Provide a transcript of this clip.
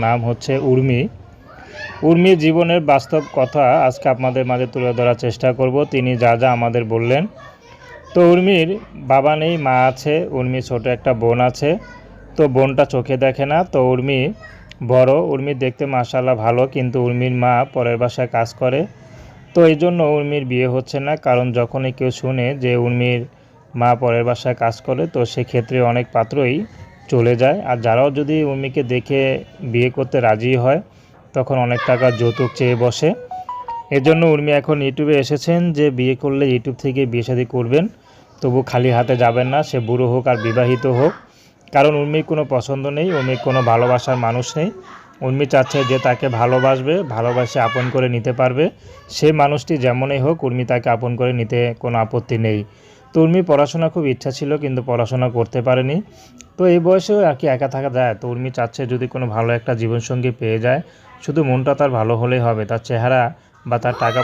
নাম হচ্ছে উর্মি। উর্মির জীবনের বাস্তব কথা আজকে আপনাদের মাঝে তুলে ধরার চেষ্টা করব। তিনি যা যা আমাদের বললেন। তো উর্মির বাবা নেই, মা আছে। উর্মির ছোট একটা বোন আছে। তো বোনটা চোখে দেখে না। তো উর্মি বড়। উর্মির দেখতে মাশাআল্লাহ ভালো, কিন্তু উর্মির মা পরের বাসায় কাজ করে। তো এই জন্য উর্মির বিয়ে হচ্ছে না। কারণ যখনই কেউ শুনে যে উর্মির মা পরের বাসায় কাজ করে, তো সেক্ষেত্রে অনেক পাত্রই চলে যায়। আর যারাও যদি উর্মিকে দেখে বিয়ে করতে রাজি হয়, তখন অনেক টাকা যৌতুক চেয়ে বসে। এজন্য উর্মি এখন ইউটিউবে এসেছেন যে বিয়ে করলে ইউটিউব থেকে বিয়ে শাদী করবেন, তবু খালি হাতে যাবেন না, সে বুড়ো হোক আর বিবাহিত হোক। কারণ উর্মির কোনো পছন্দ নেই, উর্মির কোনো ভালোবাসার মানুষ নেই। উর্মি চাচ্ছে যে তাকে ভালোবাসবে, ভালোবাসে আপন করে নিতে পারবে। সে মানুষটি যেমনই হোক, উর্মি তাকে আপন করে নিতে কোনো আপত্তি নেই। তো উর্মির পড়াশোনা খুব ইচ্ছা ছিল, কিন্তু পড়াশোনা করতে পারেনি। তো এই বয়সেও আর কি একা থাকা যায়। তো উর্মি চাচ্ছে যদি কোনো ভালো একটা জীবনসঙ্গী পেয়ে যায়, শুধু মনটা তার ভালো হলেই হবে, তার চেহারা বা তার টাকা